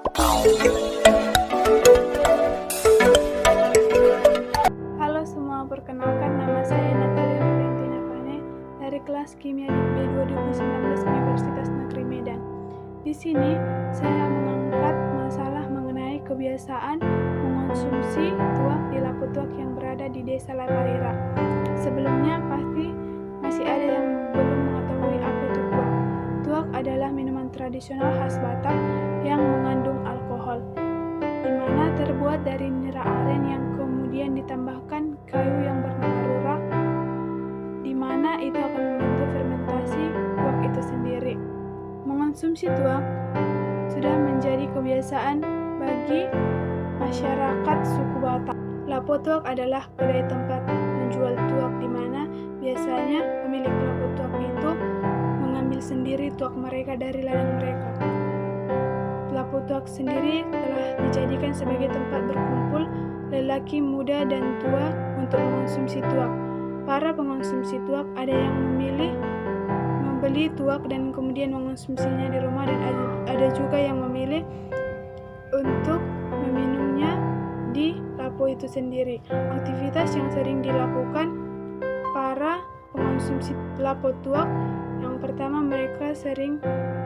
Halo semua, perkenalkan nama saya Natalia Valentina Pane dari kelas Kimia B2 2019 Universitas Negeri Medan. Di sini saya mengangkat masalah mengenai kebiasaan mengonsumsi tuak di Lapo Tuak yang berada di Desa Laparira. Sebelumnya pasti masih ada yang belum mengetahui apa itu tuak. Tuak adalah minuman tradisional khas Batak yang mengandung alkohol, di mana terbuat dari nira aren yang kemudian ditambahkan kayu yang bernama rura, di mana itu akan membantu fermentasi tuak itu sendiri. Mengonsumsi tuak sudah menjadi kebiasaan bagi masyarakat suku Batak. Lapo Tuak adalah kedai tempat menjual tuak, di mana biasanya pemilik Lapo Tuak itu mengambil sendiri tuak mereka dari ladang mereka. Lapo Tuak sendiri telah dijadikan sebagai tempat berkumpul lelaki muda dan tua untuk mengonsumsi tuak. Para pengonsumsi tuak ada yang memilih membeli tuak dan kemudian mengonsumsinya di rumah, dan ada juga yang memilih untuk meminumnya di Lapo itu sendiri. Aktivitas yang sering dilakukan para pengonsumsi Lapo Tuak, yang pertama mereka sering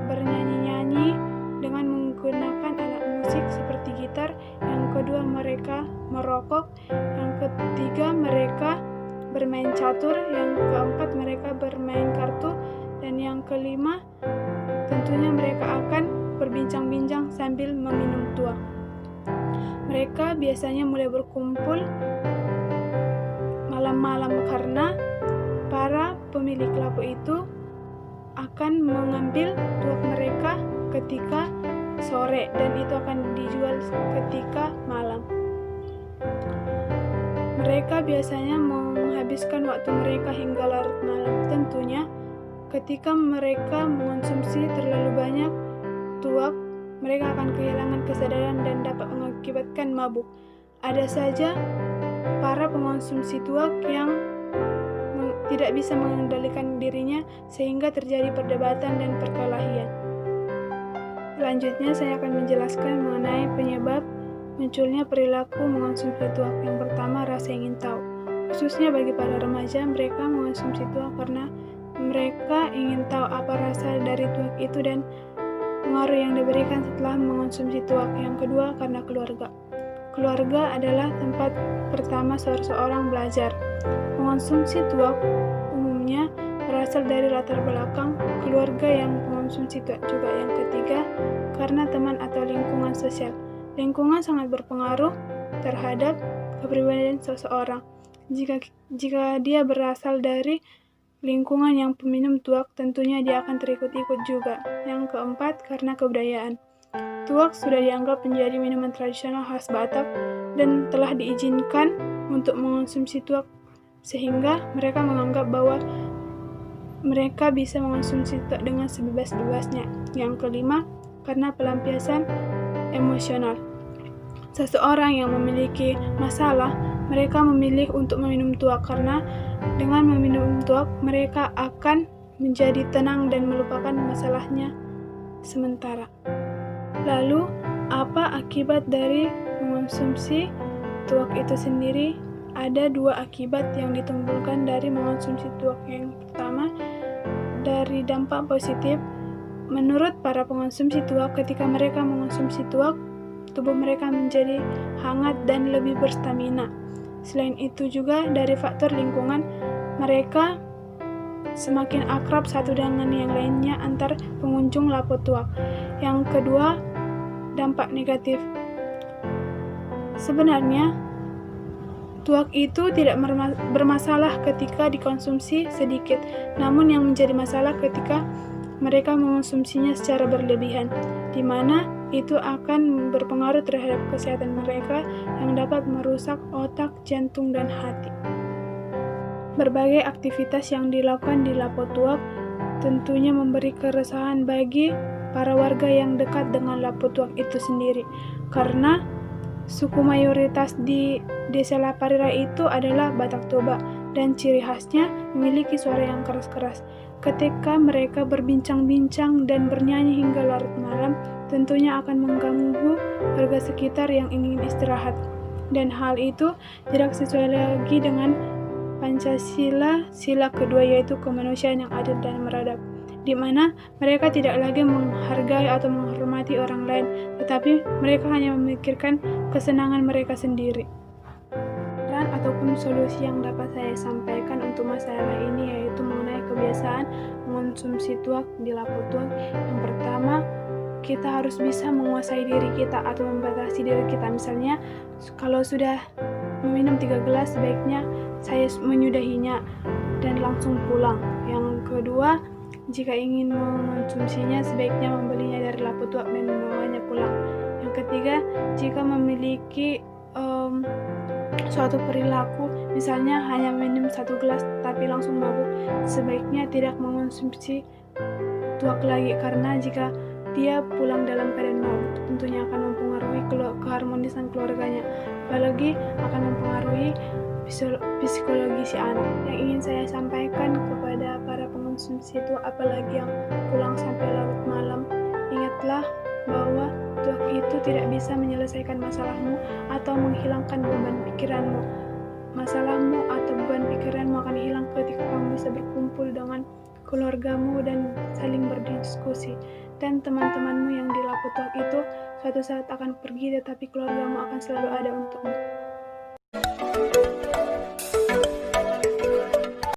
bernyanyi-nyanyi dengan menggunakan alat musik seperti gitar, yang kedua mereka merokok, yang ketiga mereka bermain catur, yang keempat mereka bermain kartu, dan yang kelima tentunya mereka akan berbincang-bincang sambil meminum tuak. Mereka biasanya mulai berkumpul malam-malam karena para pemilik Lapo itu akan mengambil tuak mereka ketika sore dan itu akan dijual ketika malam. Mereka biasanya menghabiskan waktu mereka hingga larut malam. Tentunya ketika mereka mengonsumsi terlalu banyak tuak, mereka akan kehilangan kesadaran dan dapat mengakibatkan mabuk. Ada saja para pengonsumsi tuak yang tidak bisa mengendalikan dirinya sehingga terjadi perdebatan dan perkelahian. Selanjutnya saya akan menjelaskan mengenai penyebab munculnya perilaku mengonsumsi tuak. Yang pertama, rasa ingin tahu. Khususnya bagi para remaja, mereka mengonsumsi tuak karena mereka ingin tahu apa rasa dari tuak itu dan pengaruh yang diberikan setelah mengonsumsi tuak. Yang kedua, karena keluarga. Keluarga adalah tempat pertama seseorang belajar. Mengonsumsi tuak umumnya berasal dari latar belakang keluarga yang mengonsumsi tuak juga. Yang ketiga, karena teman atau lingkungan sosial. Lingkungan sangat berpengaruh terhadap kepribadian seseorang. Jika dia berasal dari lingkungan yang peminum tuak, tentunya dia akan terikut-ikut juga. Yang keempat, karena kebudayaan. Tuak sudah dianggap menjadi minuman tradisional khas Batak dan telah diizinkan untuk mengonsumsi tuak, sehingga mereka menganggap bahwa mereka bisa mengonsumsi tuak dengan sebebas-bebasnya. Yang kelima, karena pelampiasan emosional. Seseorang yang memiliki masalah, mereka memilih untuk meminum tuak karena dengan meminum tuak mereka akan menjadi tenang dan melupakan masalahnya sementara. Lalu, apa akibat dari mengonsumsi tuak itu sendiri? Ada dua akibat yang ditimbulkan dari mengonsumsi tuak. Yang pertama, dari dampak positif. Menurut para pengonsumsi tuak, ketika mereka mengonsumsi tuak, tubuh mereka menjadi hangat dan lebih berstamina. Selain itu juga dari faktor lingkungan, mereka semakin akrab satu dengan yang lainnya antar pengunjung Lapo Tuak. Yang kedua, dampak negatif. Sebenarnya tuak itu tidak bermasalah ketika dikonsumsi sedikit, namun yang menjadi masalah ketika mereka mengonsumsinya secara berlebihan, di mana itu akan berpengaruh terhadap kesehatan mereka yang dapat merusak otak, jantung, dan hati. Berbagai aktivitas yang dilakukan di Lapo Tuak tentunya memberi keresahan bagi para warga yang dekat dengan Lapo Tuak itu sendiri, karena suku mayoritas di Desa Laparira itu adalah Batak Toba, dan ciri khasnya memiliki suara yang keras-keras. Ketika mereka berbincang-bincang dan bernyanyi hingga larut malam, tentunya akan mengganggu warga sekitar yang ingin istirahat. Dan hal itu tidak sesuai lagi dengan Pancasila, sila kedua yaitu kemanusiaan yang adil dan beradab, di mana mereka tidak lagi menghargai atau menghormati orang lain, tetapi mereka hanya memikirkan kesenangan mereka sendiri. Saran ataupun solusi yang dapat saya sampaikan untuk masalah ini yaitu mengenai kebiasaan mengonsumsi tuak di Laputuak. Yang pertama, kita harus bisa menguasai diri kita atau membatasi diri kita. Misalnya, kalau sudah meminum 3 gelas, sebaiknya saya menyudahinya dan langsung pulang. Yang kedua, jika ingin mengonsumsinya, sebaiknya membelinya dari Laputuak dan membawanya pulang. Yang ketiga, jika memiliki suatu perilaku, misalnya hanya minum 1 gelas tapi langsung mabuk, sebaiknya tidak mengonsumsi tuak lagi, karena jika dia pulang dalam keadaan mabuk tentunya akan mempengaruhi keharmonisan keluarganya, apalagi akan mempengaruhi psikologi si anak. Yang ingin saya sampaikan kepada para pengonsumsi tuak, apalagi yang pulang sampai larut malam, ingatlah bahwa tuak itu tidak bisa menyelesaikan masalahmu atau menghilangkan beban pikiranmu. Masalahmu atau beban pikiranmu akan hilang ketika kamu bisa berkumpul dengan keluargamu dan saling berdiskusi. Dan teman-temanmu yang di Laputuak itu suatu saat akan pergi, tetapi keluargamu akan selalu ada untukmu.